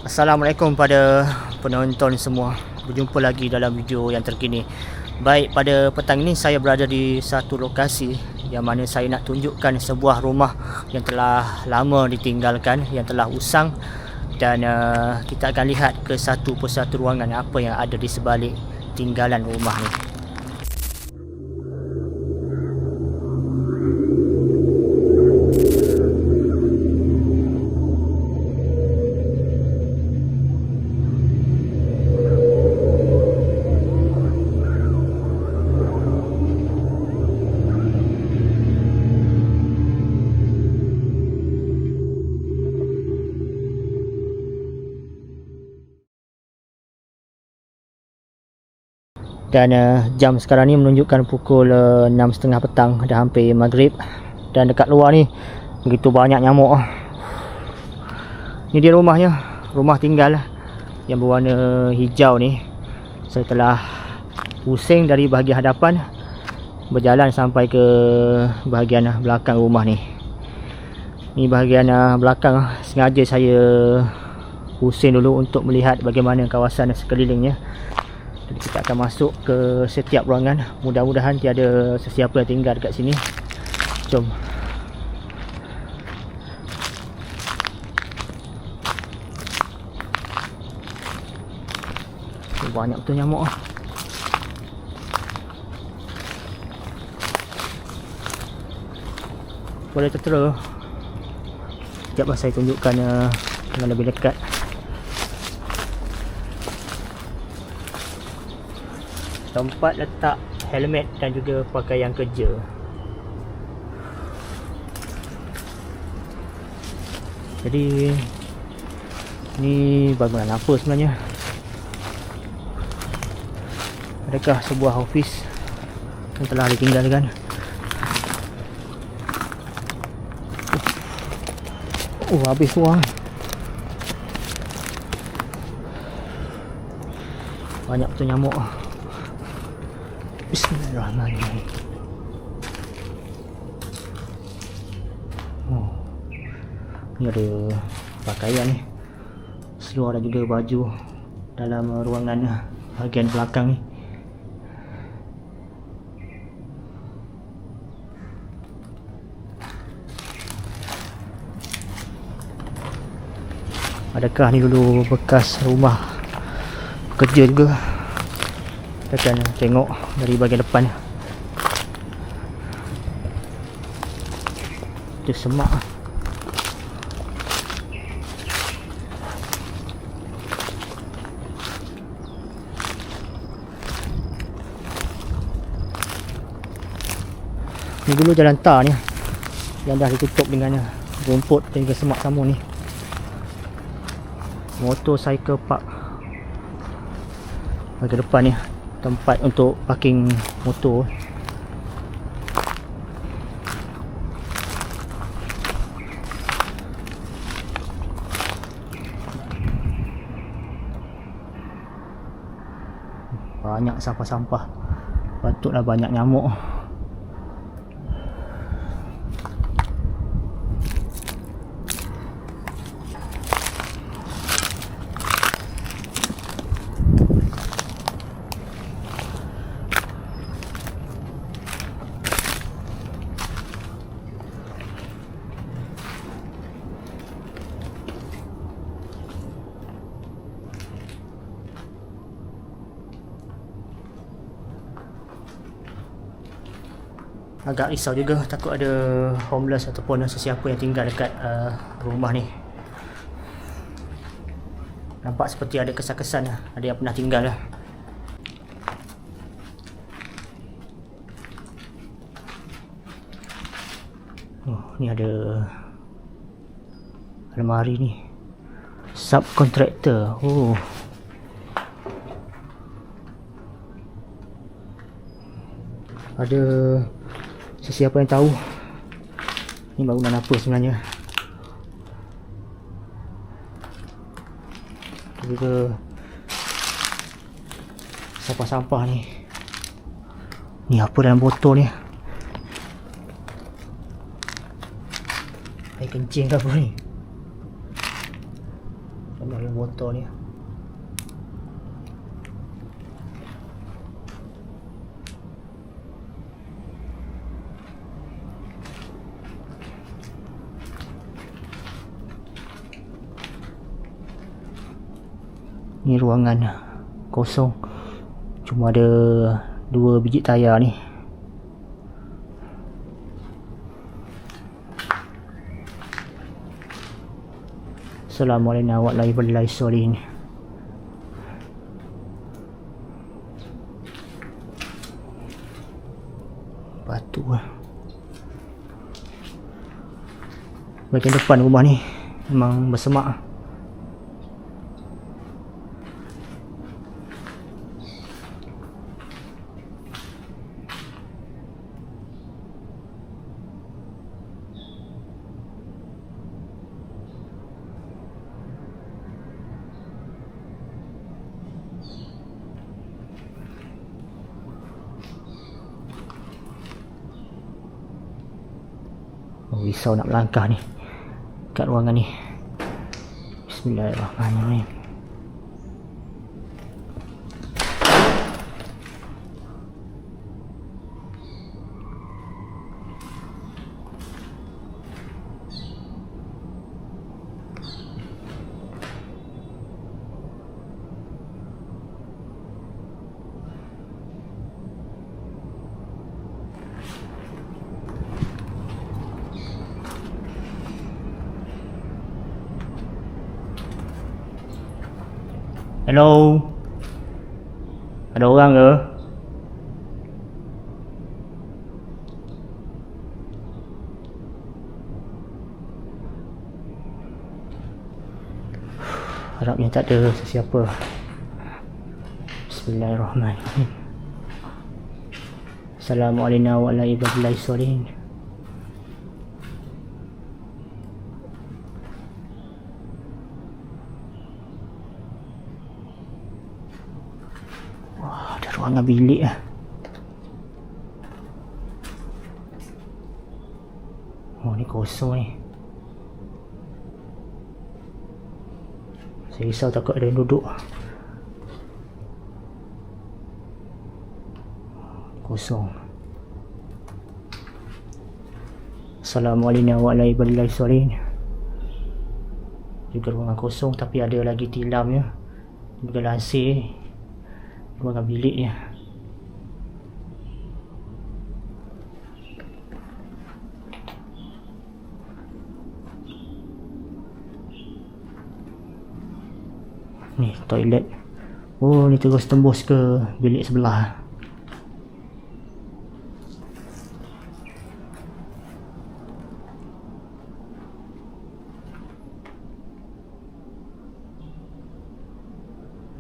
Assalamualaikum pada penonton semua. Berjumpa lagi dalam video yang terkini. Baik, pada petang ini saya berada di satu lokasi yang mana saya nak tunjukkan sebuah rumah yang telah lama ditinggalkan, yang telah usang, dan kita akan lihat ke satu persatu ruangan apa yang ada di sebalik tinggalan rumah ni. Dan jam sekarang ni menunjukkan pukul 6.30 petang, dah hampir maghrib. Dan dekat luar ni begitu banyak nyamuk. Ni dia rumahnya, rumah tinggal yang berwarna hijau ni. Saya telah pusing dari bahagian hadapan, berjalan sampai ke bahagian belakang rumah ni. Ni bahagian belakang, sengaja saya pusing dulu untuk melihat bagaimana kawasan sekelilingnya. Jadi kita akan masuk ke setiap ruangan. Mudah-mudahan tiada sesiapa yang tinggal dekat sini. Jom. Banyak betul nyamuk. Boleh tertera. Sekejap saya tunjukkan dengan lebih dekat. Tempat letak helmet dan juga pakaian kerja. Jadi ni bangunan apa sebenarnya? Adakah sebuah office yang telah ditinggalkan? Habis uang. Banyak betul nyamuk. Bismillahirrahmanirrahim. Ni ada pakaian ni, seluar dan juga baju dalam ruangan bahagian belakang ni. Adakah ni dulu bekas rumah kerja juga? Kita akan tengok dari bahagian depan. Itu semak. Ni dulu jalan tar ni, yang dah ditutup dengan rumput dan juga semak sama ni. Motorcycle park bahagian depan ni, tempat untuk parking motor. Banyak sampah-sampah. Patutlah banyak nyamuk. Agak risau juga, takut ada homeless ataupun sesiapa yang tinggal dekat rumah ni. Nampak seperti ada kesan-kesan ada yang pernah tinggal lah. Ni ada almari ni, subkontraktor. Ada sesiapa yang tahu ni bangunan apa sebenarnya? Juga sampah-sampah ni. Ni apa dalam botol ni? Air kencing ke apa ni? Allah yang botol ni. Ni ruangan kosong, cuma ada 2 biji tayar ni. Assalamualaikum warahmatullahi wabarakatuh. Batu lah. Bahagian depan rumah ni memang bersemak. Risau nak melangkah ni kat ruangan ni. Bismillahirrahmanirrahim. Hello. Ada orang ke? Harapnya tak ada sesiapa. Bismillahirrahmanirrahim. Assalamualaikum warahmatullahi wabarakatuh. Ruangan bilik lah. Oh, ni kosong ni. Saya risau takut ada yang duduk. Kosong. Assalamualaikum warahmatullahi wabarakatuh. Juga ruangan kosong tapi ada lagi tilamnya. Juga lansir. Ruangan bilik ni. Ni toilet. Oh, ni terus tembus ke bilik sebelah.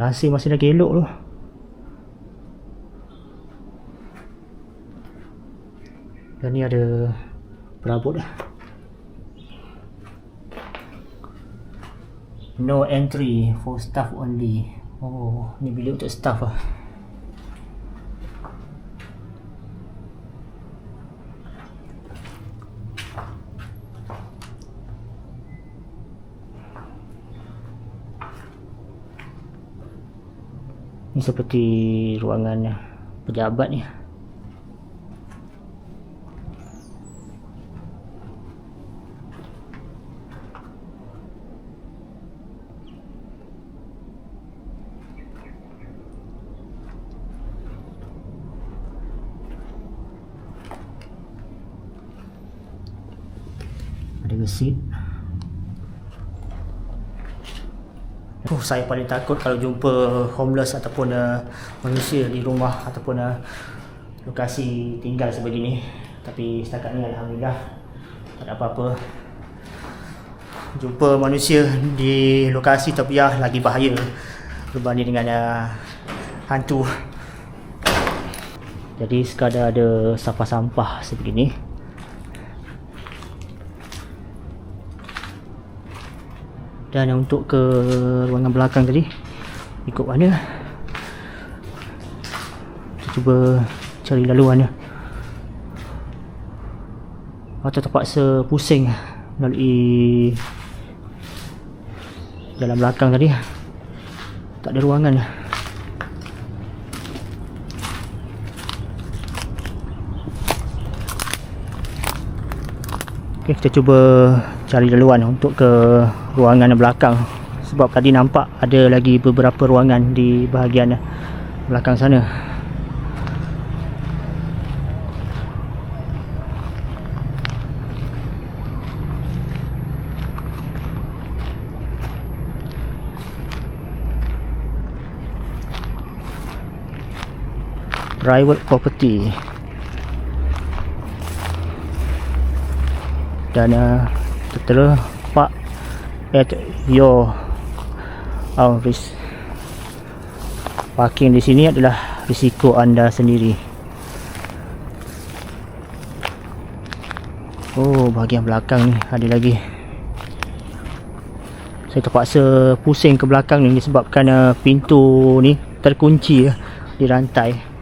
Lansir masih lagi elok tu. Dan ni ada perabot dah. No entry for staff only. Oh, ni bilik untuk staff lah. Ni seperti ruangan pejabat ni. Ada gesit. Saya paling takut kalau jumpa homeless ataupun manusia di rumah ataupun lokasi tinggal sebegini. Tapi setakat ni alhamdulillah tak ada apa-apa. Jumpa manusia di lokasi tapiah lagi bahaya berbanding dengan hantu. Jadi sekadar ada sampah-sampah sebegini. Dan untuk ke ruangan belakang tadi ikut mana? Kita cuba cari laluannya. Atau terpaksa pusing melalui dalam belakang tadi. Tak ada ruangan. Okay, kita cuba cari laluan untuk ke ruangan belakang. Sebab tadi nampak ada lagi beberapa ruangan di bahagian belakang sana. Private property. Dan tertera park at your own risk. Parking di sini adalah risiko anda sendiri. Oh, bahagian belakang ni ada lagi. Saya terpaksa pusing ke belakang ni disebabkan pintu ni terkunci di rantai.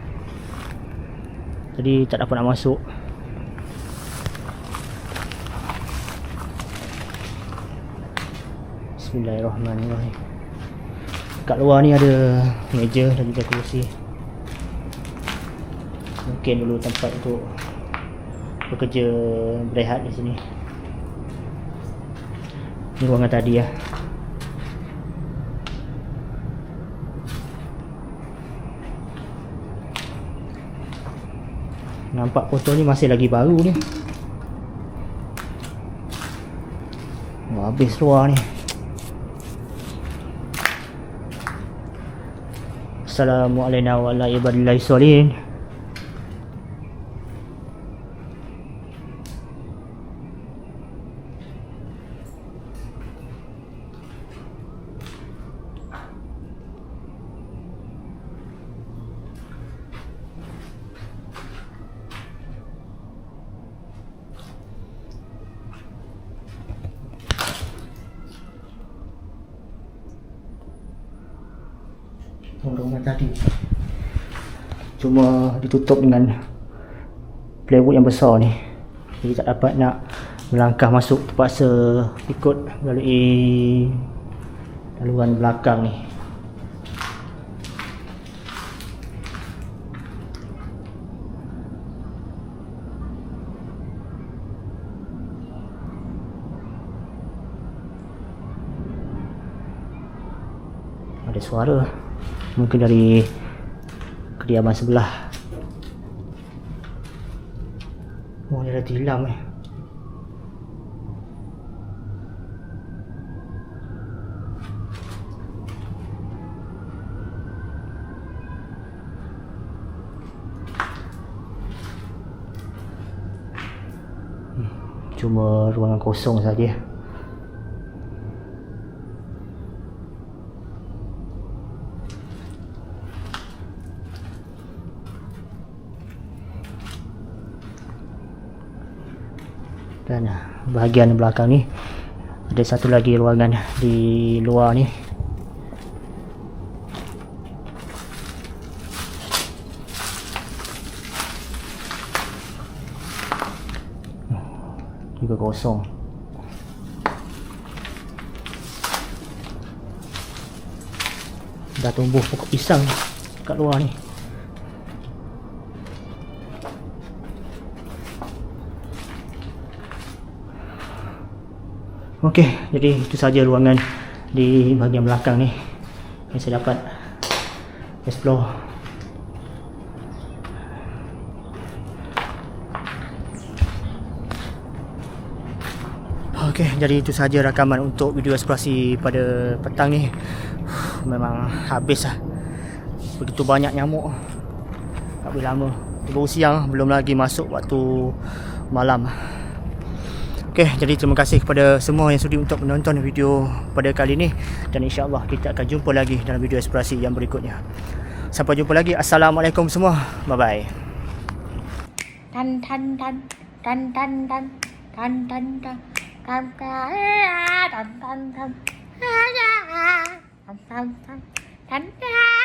Jadi tak dapat nak masuk. Bismillahirrahmanirrahim. Kat luar ni ada meja dan juga kerusi. Mungkin dulu tempat untuk bekerja berehat di sini. Ini ruangan tadi ya. Nampak foto ni masih lagi baru ni. Habis luar ni. Assalamualaikum warahmatullahi wabarakatuh. Rumah tadi cuma ditutup dengan plywood yang besar ni, jadi tak dapat nak melangkah masuk, terpaksa ikut melalui laluan belakang ni. Ada suara, mungkin dari kediaman sebelah. Oh, ni ada tilam Cuma ruangan kosong saja. Dan bahagian belakang ni ada satu lagi ruangan di luar ni. Juga kosong. Dah tumbuh pokok pisang kat luar ni. Okey, jadi itu saja ruangan di bahagian belakang ni yang saya dapat explore. Okey, jadi itu saja rakaman untuk video eksplorasi pada petang ni. Memang habis lah. Begitu banyak nyamuk. Tak boleh lama. Baru siang, belum lagi masuk waktu malam. Okey, jadi terima kasih kepada semua yang sudi untuk menonton video pada kali ini, dan insya-Allah kita akan jumpa lagi dalam video eksplorasi yang berikutnya. Sampai jumpa lagi. Assalamualaikum semua. Bye bye. Tan tan tan tan tan tan tan tan tan tan tan tan tan tan tan tan tan